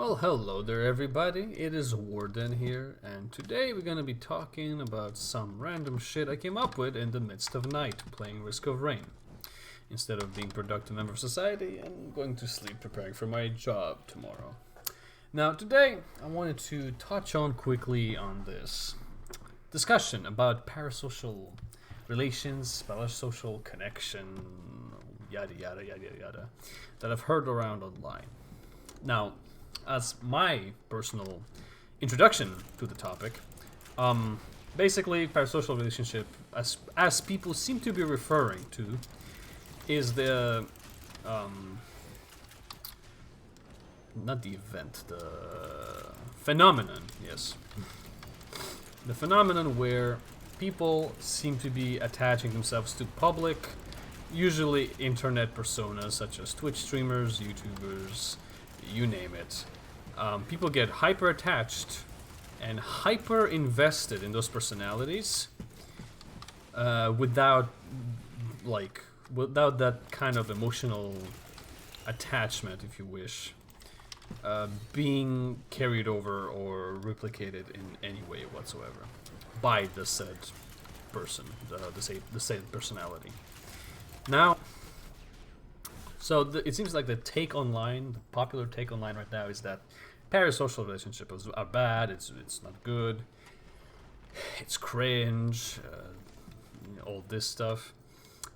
Well, hello there, everybody. It is Warden here, and today we're gonna be talking about some random shit I came up with in the midst of night, playing Risk of Rain. Instead of being a productive member of society, I'm going to sleep preparing for my job tomorrow. Now, today I wanted to touch on quickly on this discussion about parasocial relations, parasocial connection, yada yada yada yada, that I've heard around online. Now, as my personal introduction to the topic, basically, parasocial relationship, as people seem to be referring to, is the not the event, the phenomenon. Yes, the phenomenon where people seem to be attaching themselves to public, usually internet personas such as Twitch streamers, YouTubers, you name it. People get hyper attached and hyper invested in those personalities without that kind of emotional attachment, if you wish, being carried over or replicated in any way whatsoever by the said person, the said personality. Now, so it seems like the popular take online right now is that parasocial relationships are bad. It's not good. It's cringe. All this stuff,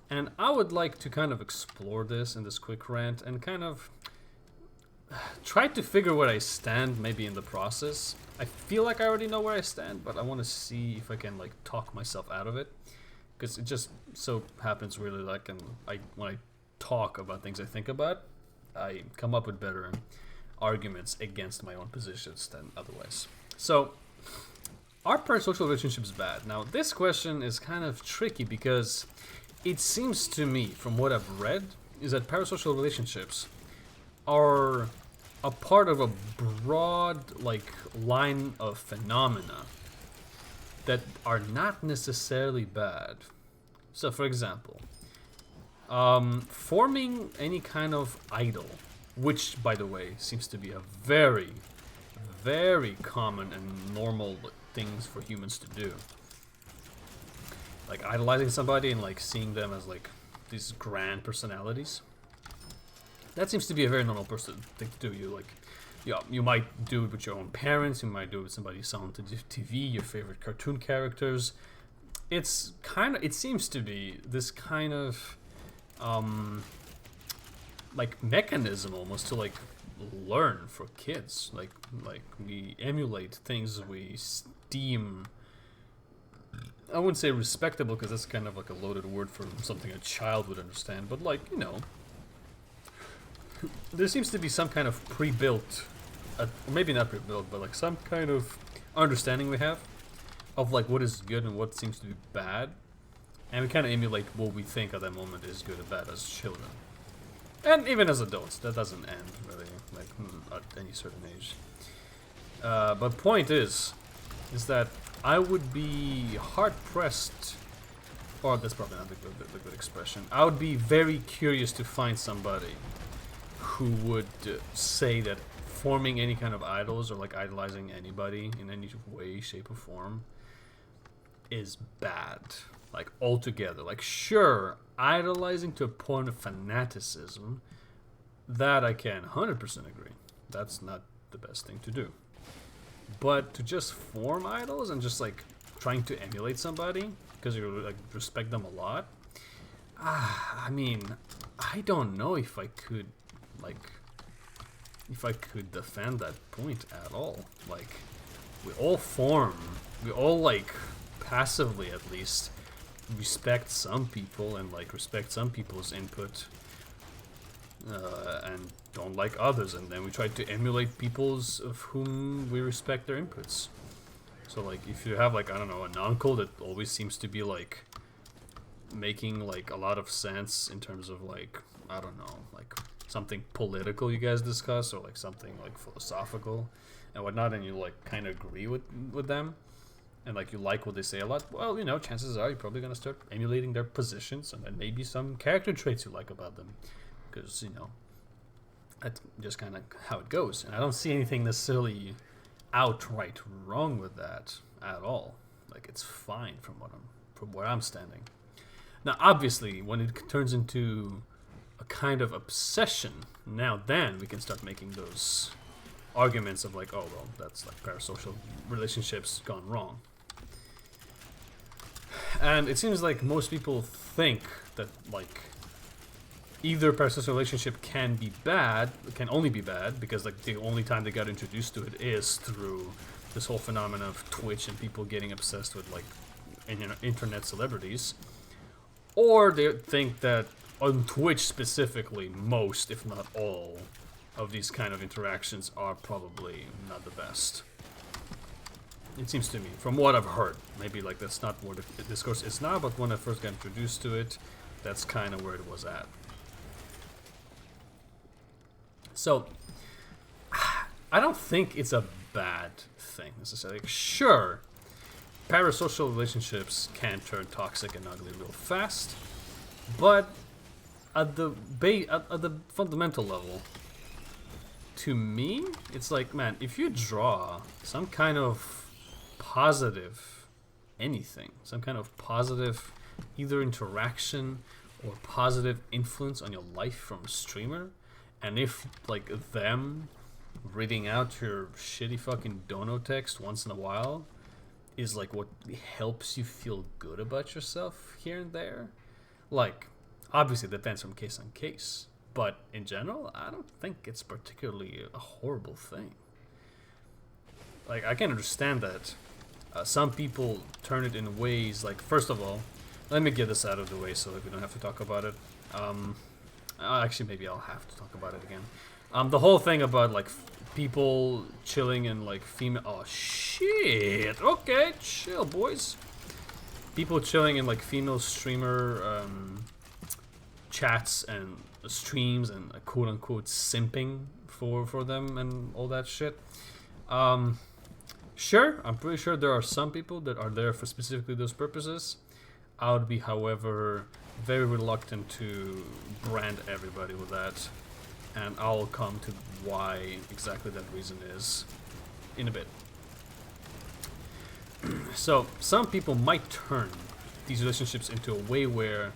and I would like to kind of explore this in this quick rant and kind of try to figure where I stand, maybe in the process. I feel like I already know where I stand, but I want to see if I can like talk myself out of it, because it just so happens really like, when I talk about things I think about, I come up with better arguments against my own positions than otherwise. So, are parasocial relationships bad? Now, this question is kind of tricky because it seems to me, from what I've read, is that parasocial relationships are a part of a broad line of phenomena that are not necessarily bad. So, for example, forming any kind of idol, which, by the way, seems to be a very, very common and normal things for humans to do. Like idolizing somebody and like seeing them as like these grand personalities. That seems to be a very normal person thing to do. You might do it with your own parents. You might do it with somebody you saw on TV, your favorite cartoon characters. It seems to be this kind of mechanism almost to learn for kids. Like we emulate things we deem, I wouldn't say respectable because that's kind of like a loaded word for something a child would understand, but there seems to be some kind of pre-built, or maybe not pre-built, but like some kind of understanding we have of like what is good and what seems to be bad, and we kind of emulate what we think at that moment is good and bad as children, and even as adults. That doesn't end really, at any certain age. But point is that I would be hard pressed, or that's probably not the good expression. I would be very curious to find somebody who would say that forming any kind of idols or like idolizing anybody in any way, shape, or form is bad. Like altogether. Like sure, idolizing to a point of fanaticism, that I can 100% agree. That's not the best thing to do. But to just form idols and just like trying to emulate somebody because you like respect them a lot, I mean, I don't know if I could defend that point at all. Like we all like passively at least respect some people and like respect some people's input, and don't like others, and then we try to emulate people's of whom we respect their inputs. So like if you have like, I don't know, an uncle that always seems to be like making like a lot of sense in terms of like, I don't know, like something political you guys discuss, or like something like philosophical and whatnot, and you like kind of agree with them, and like you like what they say a lot, well, chances are you're probably gonna start emulating their positions and then maybe some character traits you like about them, because That's just kind of how it goes. And I don't see anything necessarily outright wrong with that at all. Like, it's fine from where I'm standing. Now, obviously, when it turns into a kind of obsession, now then we can start making those arguments of like, oh well, that's like parasocial relationships gone wrong. And it seems like most people think that like either parasocial relationship can only be bad because like the only time they got introduced to it is through this whole phenomenon of Twitch and people getting obsessed with like internet celebrities, or they think that on Twitch specifically, most, if not all, of these kind of interactions are probably not the best. It seems to me, from what I've heard. Maybe like that's not where the discourse is now, but when I first got introduced to it, that's kind of where it was at. So, I don't think it's a bad thing necessarily. Sure, parasocial relationships can turn toxic and ugly real fast, but at the fundamental level, to me, it's like, man, if you draw some kind of positive anything, some kind of positive either interaction or positive influence on your life from a streamer, and if like them reading out your shitty fucking dono text once in a while is like what helps you feel good about yourself here and there, like obviously it depends from case on case, but in general I don't think it's particularly a horrible thing. Like I can understand that some people turn it in ways like, first of all, let me get this out of the way so that we don't have to talk about it. Actually, maybe I'll have to talk about it again. The whole thing about like people chilling in like female. Oh shit! Okay, chill, boys. People chilling in like female streamer chats and streams and quote unquote simping for them and all that shit. Sure, I'm pretty sure there are some people that are there for specifically those purposes. I would be, however, very reluctant to brand everybody with that, and I'll come to why exactly that reason is in a bit. So, some people might turn these relationships into a way where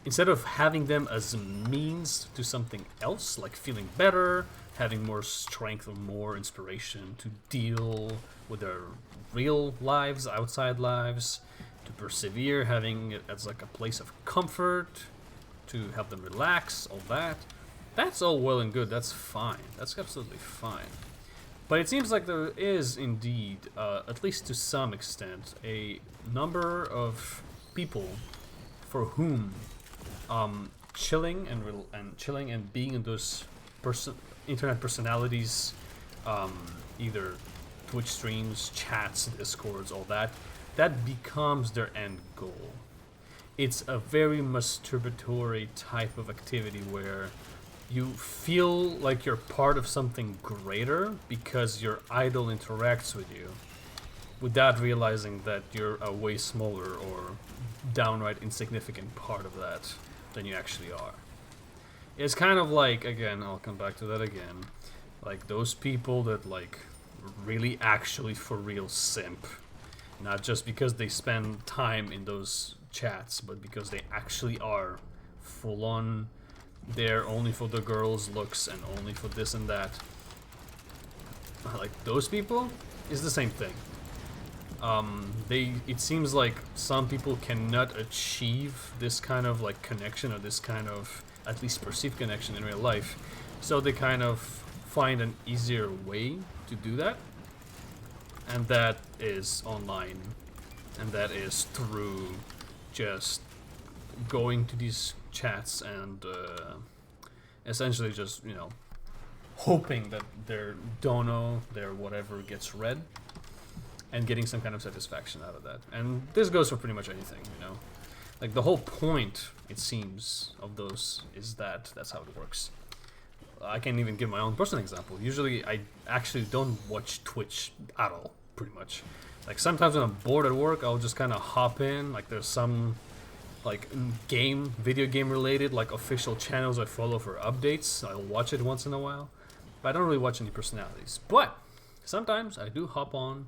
instead of having them as a means to something else, like feeling better, having more strength or more inspiration to deal with their real lives, outside lives, to persevere, having it as like a place of comfort, to help them relax, all that. That's all well and good, that's fine. That's absolutely fine. But it seems like there is indeed, at least to some extent, a number of people for whom chilling and being in those internet personalities, either Twitch streams, chats, discords, all that, that becomes their end goal. It's a very masturbatory type of activity where you feel like you're part of something greater because your idol interacts with you without realizing that you're a way smaller or downright insignificant part of that than you actually are. It's kind of like, again, I'll come back to that again, like those people that like really actually for real simp, not just because they spend time in those chats, but because they actually are full on there only for the girls' looks and only for this and that. Like those people is the same thing. It seems like some people cannot achieve this kind of like connection or this kind of at least perceived connection in real life, so they kind of find an easier way to do that, and that is online, and that is through just going to these chats and essentially just, you know, hoping that their dono, their whatever gets read, and getting some kind of satisfaction out of that. And this goes for pretty much anything, you know. Like the whole point, it seems, of those is that that's how it works. I can even give my own personal example. Usually I actually don't watch Twitch at all, pretty much. Like sometimes when I'm bored at work, I'll just kind of hop in. Like there's some like video game related, like official channels I follow for updates. I'll watch it once in a while, but I don't really watch any personalities. But sometimes I do hop on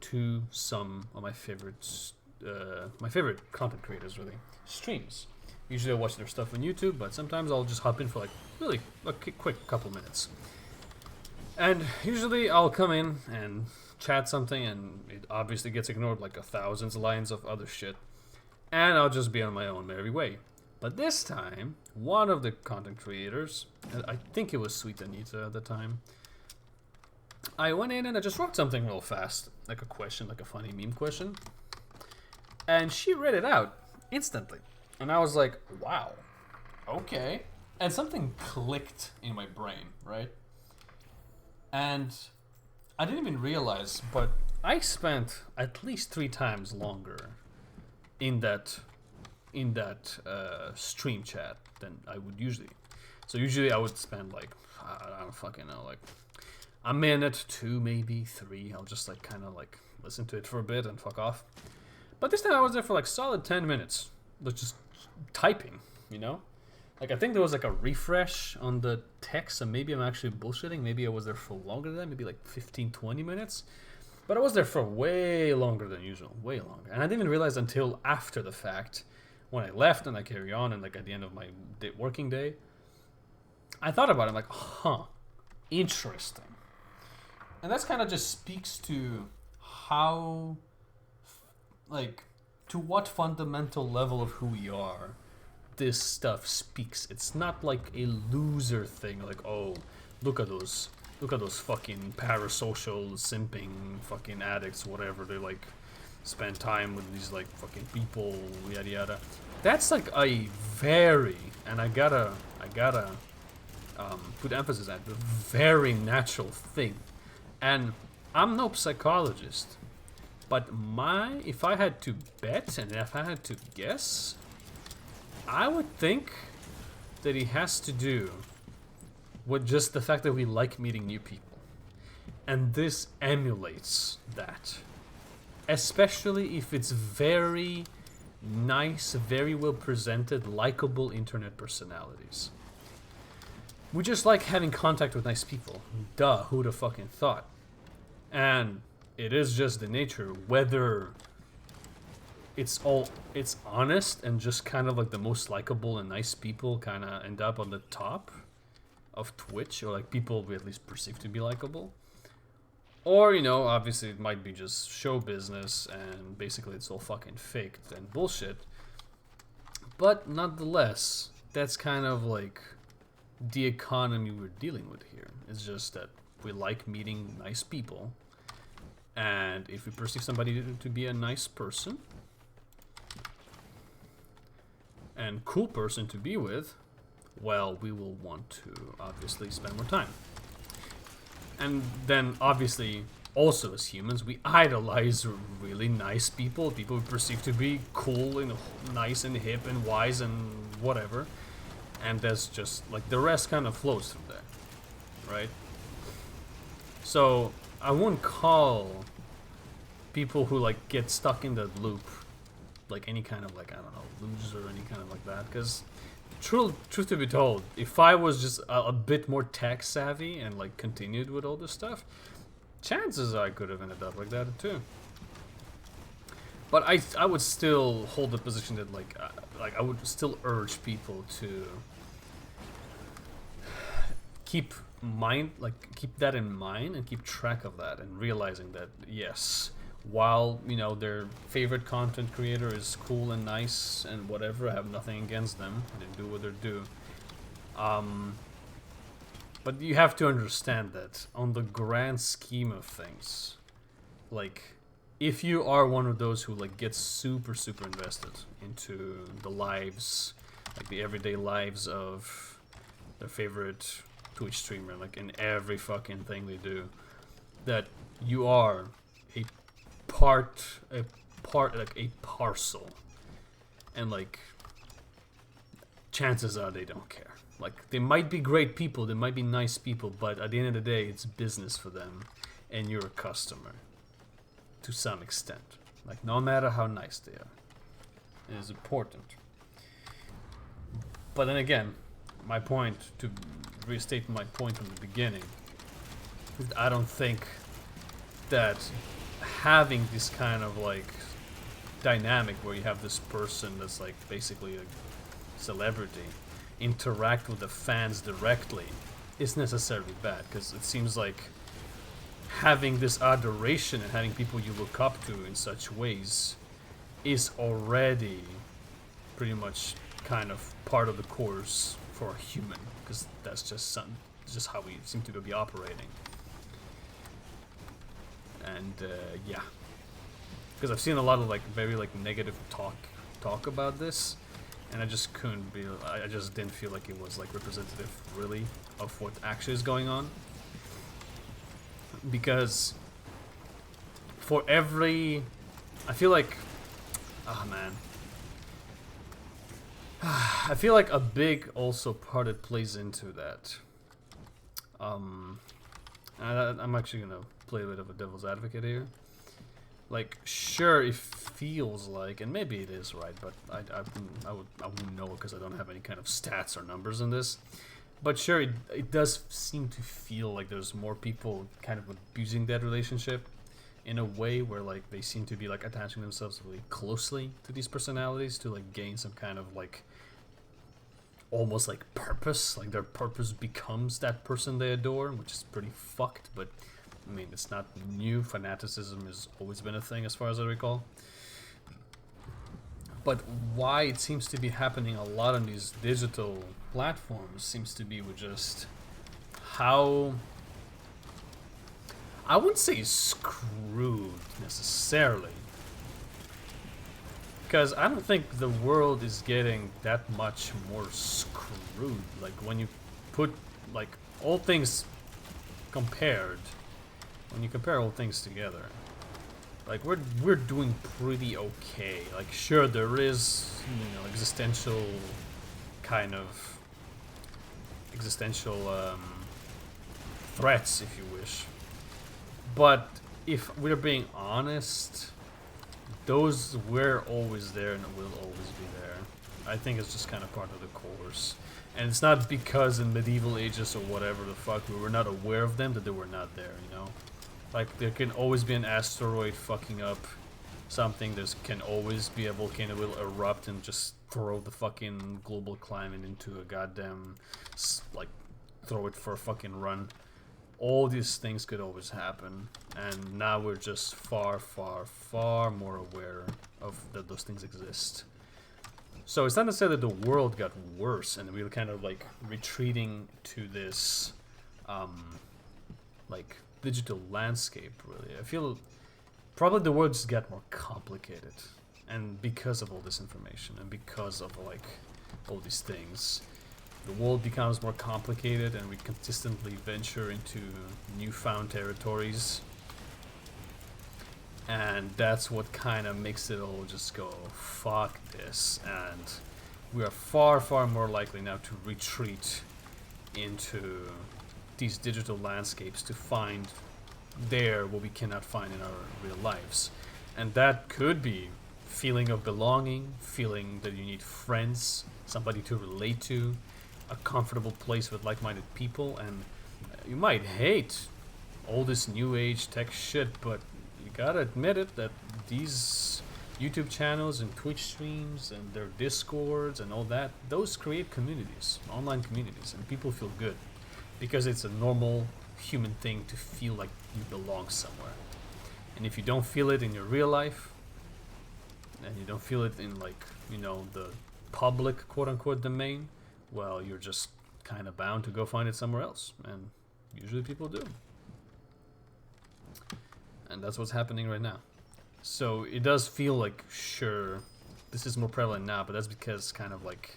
to some of my favorite content creators, really, streams. Usually I watch their stuff on YouTube, but sometimes I'll just hop in for like really a quick couple minutes. And usually I'll come in and chat something, and it obviously gets ignored like 1,000 lines of other shit. And I'll just be on my own merry way. But this time, one of the content creators, I think it was Sweet Anita at the time, I went in and I just wrote something real fast, like a question, like a funny meme question. And she read it out instantly. And I was like, wow, okay. And something clicked in my brain, right? And I didn't even realize, but I spent at least 3 times longer in that stream chat than I would usually. So usually I would spend like, I don't fucking know, like a minute, 2, maybe 3. I'll just like kind of like listen to it for a bit and fuck off. But this time I was there for like solid 10 minutes, just typing, you know? Like I think there was like a refresh on the text, and maybe I'm actually bullshitting. Maybe I was there for longer than that, maybe like 15, 20 minutes. But I was there for way longer than usual, way longer. And I didn't even realize until after the fact, when I left and I carry on, and like at the end of my working day, I thought about it, I'm like, huh, interesting. And that's kind of just speaks to how, like, to what fundamental level of who we are this stuff speaks. It's not like a loser thing, like, oh, look at those fucking parasocial simping fucking addicts, whatever, they like spend time with these like fucking people, yada yada. That's like a very, and I gotta put emphasis on it, a very natural thing. And I'm no psychologist, but if I had to bet and if I had to guess, I would think that it has to do with just the fact that we like meeting new people. And this emulates that. Especially if it's very nice, very well presented, likable internet personalities. We just like having contact with nice people. Duh, who'd have fucking thought? And it is just the nature, whether it's honest and just kind of like the most likable and nice people kind of end up on the top of Twitch, or like people we at least perceive to be likable. Or, you know, obviously it might be just show business and basically it's all fucking faked and bullshit. But nonetheless, that's kind of like the economy we're dealing with here. It's just that we like meeting nice people, and if we perceive somebody to be a nice person and cool person to be with, well, we will want to obviously spend more time. And then obviously also as humans, we idolize really nice people we perceive to be cool and nice and hip and wise and whatever. And that's just like the rest kind of flows from there, right? So I wouldn't call people who like get stuck in that loop like any kind of like, I don't know, loser or any kind of like that, because truth to be told, if I was just a bit more tech savvy and like continued with all this stuff, chances I could have ended up like that too. But I would still hold the position that like I would still urge people to keep that in mind and keep track of that, and realizing that yes, while, you know, their favorite content creator is cool and nice and whatever, I have nothing against them, they do what they do, but you have to understand that on the grand scheme of things, like, if you are one of those who like gets super invested into the lives, like the everyday lives of their favorite Twitch streamer, like in every fucking thing they do, that you are a like a parcel, and like chances are they don't care. Like, they might be great people, they might be nice people, but at the end of the day, it's business for them, and you're a customer to some extent. Like, no matter how nice they are, it is important. But then again, my point, to restate my point from the beginning, is I don't think that having this kind of like dynamic where you have this person that's like basically a celebrity interact with the fans directly is necessarily bad, because it seems like having this adoration and having people you look up to in such ways is already pretty much kind of part of the course for a human, because that's just how we seem to be operating. And yeah, because I've seen a lot of like very like negative talk about this, and I just couldn't be. I just didn't feel like it was like representative really of what actually is going on. Because for every, I feel like, oh man, I feel like a big also part that plays into that. I'm actually gonna play a bit of a devil's advocate here. Like, sure, it feels like, and maybe it is right, but I wouldn't know because I don't have any kind of stats or numbers in this. But sure, it does seem to feel like there's more people kind of abusing that relationship in a way where like they seem to be like attaching themselves really closely to these personalities to like gain some kind of like almost like purpose. Like their purpose becomes that person they adore, which is pretty fucked, but I mean, it's not new. Fanaticism has always been a thing as far as I recall. But why it seems to be happening a lot on these digital platforms seems to be with just how, I wouldn't say screwed necessarily, because I don't think the world is getting that much more screwed. Like when you put like all things compared, when you compare all things together, like we're doing pretty okay. Like sure, there is, you know, existential threats, if you wish. But if we're being honest, those were always there and will always be there. I think it's just kind of part of the course. And it's not because in medieval ages or whatever the fuck we were not aware of them that they were not there, you know? Like, there can always be an asteroid fucking up something. There can always be a volcano will erupt and just throw the fucking global climate into a goddamn, like, throw it for a fucking run. All these things could always happen. And now we're just far, far, far more aware of that those things exist. So it's not necessarily that the world got worse and we were kind of, like, retreating to this, like, digital landscape, really. I feel probably the world just got more complicated, and because of all this information and because of like all these things, the world becomes more complicated and we consistently venture into newfound territories, and that's what kind of makes it all just go fuck this, and we are far, far more likely now to retreat into these digital landscapes to find there what we cannot find in our real lives. And that could be feeling of belonging, feeling that you need friends, somebody to relate to, a comfortable place with like-minded people. And you might hate all this new age tech shit, but you gotta admit it that these YouTube channels and Twitch streams and their discords and all that, those create communities, online communities, and people feel good. Because it's a normal human thing to feel like you belong somewhere. And if you don't feel it in your real life, and you don't feel it in, like, you know, the public quote-unquote domain, well, you're just kind of bound to go find it somewhere else. And usually people do. And that's what's happening right now. So it does feel like, sure, this is more prevalent now, but that's because kind of like,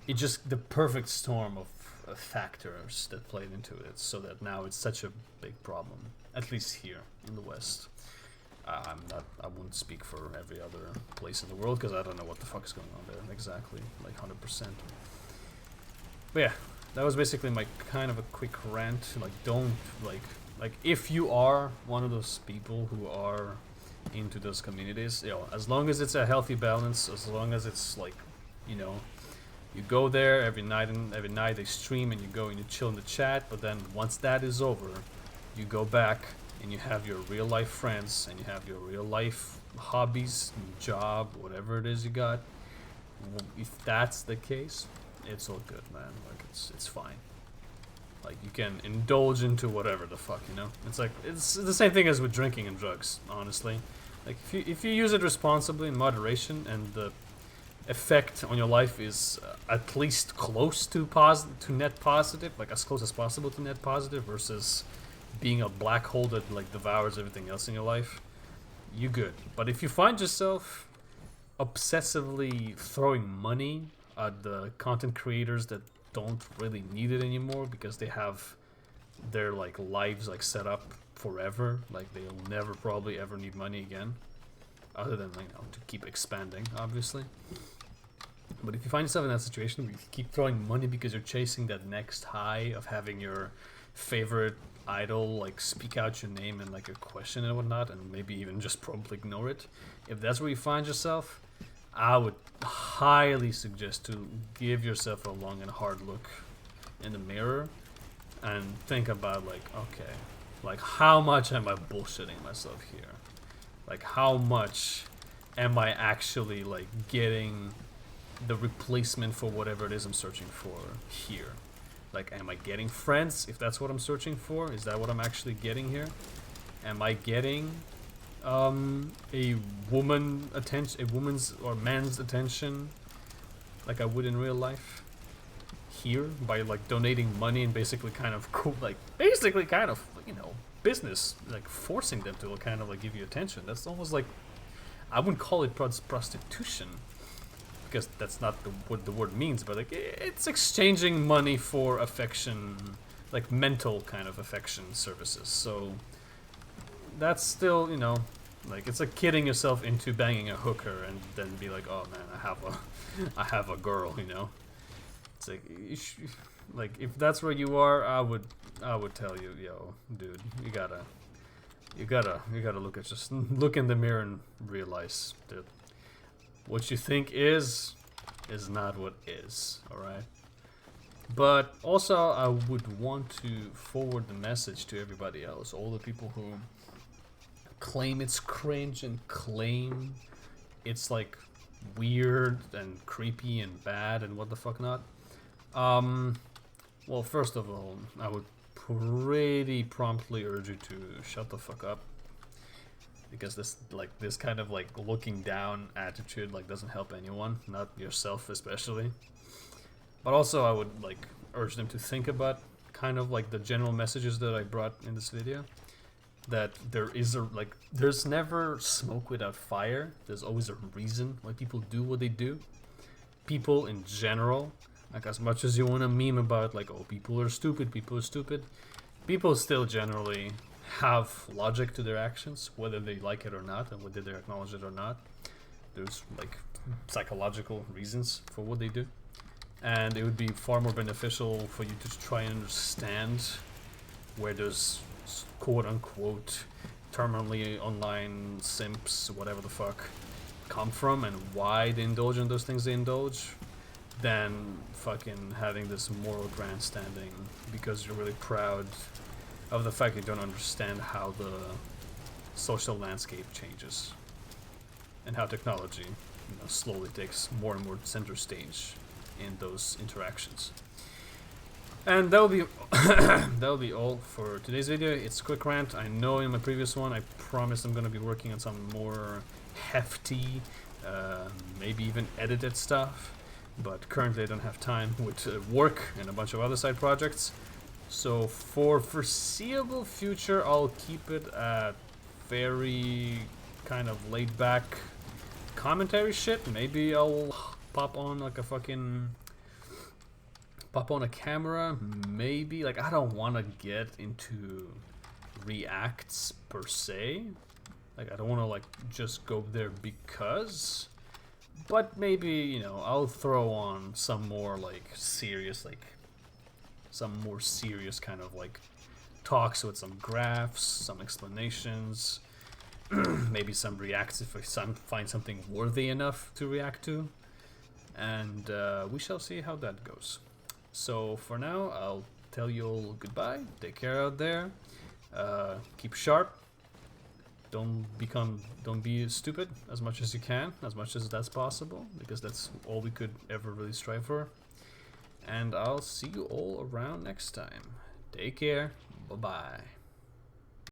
it just, the perfect storm of factors that played into it, so that now it's such a big problem, at least here in the West. I wouldn't speak for every other place in the world because I don't know what the fuck is going on there exactly, like 100%. But yeah, that was basically my kind of a quick rant. Like, don't like if you are one of those people who are into those communities, you know, as long as it's a healthy balance, as long as it's like, you know, You go there every night, and every night they stream, and you go and you chill in the chat. But then once that is over, you go back and you have your real life friends, and you have your real life hobbies, job, whatever it is you got. If that's the case, it's all good, man. Like it's fine. Like you can indulge into whatever the fuck, you know. It's like it's the same thing as with drinking and drugs, honestly. Like if you use it responsibly in moderation, and the effect on your life is at least close to net positive, like as close as possible to net positive, versus being a black hole that like devours everything else in your life, you good. But if you find yourself obsessively throwing money at the content creators that don't really need it anymore because they have their like lives like set up forever, like they'll never probably ever need money again, other than to keep expanding, obviously. But if you find yourself in that situation where you keep throwing money because you're chasing that next high of having your favorite idol like speak out your name and like a question and whatnot, and maybe even just probably ignore it, if that's where you find yourself, I would highly suggest to give yourself a long and hard look in the mirror and think about like, okay, like how much am I bullshitting myself here? Like how much am I actually like getting the replacement for whatever it is I'm searching for here? Like, am I getting friends if that's what I'm searching for? Is that what I'm actually getting here? Am I getting a woman's or man's attention like I would in real life here by like donating money and basically kind of business, like forcing them to kind of like give you attention? That's almost like, I wouldn't call it prostitution, because that's not what the word means, but like it's exchanging money for affection, like mental kind of affection services. So that's still, like it's like kidding yourself into banging a hooker and then be like, oh man, I have a girl, It's like, like if that's where you are, I would tell you, yo, dude, you gotta look in the mirror and realize that what you think is not what is, alright? But also, I would want to forward the message to everybody else, all the people who claim it's cringe and claim it's like weird and creepy and bad and what the fuck not. Well, first of all, I would pretty promptly urge you to shut the fuck up, because this kind of like looking down attitude like doesn't help anyone, not yourself especially. But also I would like urge them to think about kind of like the general messages that I brought in this video, that there's never smoke without fire. There's always a reason why people do what they do. People in general, like as much as you want to meme about like, oh, people are stupid, people still generally have logic to their actions, whether they like it or not, and whether they acknowledge it or not. There's like psychological reasons for what they do, and it would be far more beneficial for you to try and understand where there's quote unquote terminally online simps, whatever the fuck, come from and why they indulge in those things they indulge, than fucking having this moral grandstanding because you're really proud of the fact you don't understand how the social landscape changes and how technology slowly takes more and more center stage in those interactions. And that will be that will be all for today's video. It's a quick rant. I know in my previous one I promised I'm going to be working on some more hefty, maybe even edited stuff, but currently I don't have time with work and a bunch of other side projects. So for foreseeable future, I'll keep it at very kind of laid back commentary shit. Maybe I'll pop on like a camera, maybe. Like, I don't want to get into reacts per se. Like, I don't want to like just go there because, but maybe, I'll throw on some more like serious, like some more serious kind of like talks with some graphs, some explanations, maybe some reacts if I find something worthy enough to react to. and we shall see how that goes. So for now, I'll tell you all goodbye. Take care out there. Keep sharp. Don't be stupid as much as you can, as much as that's possible, because that's all we could ever really strive for. And I'll see you all around next time. Take care. Bye-bye.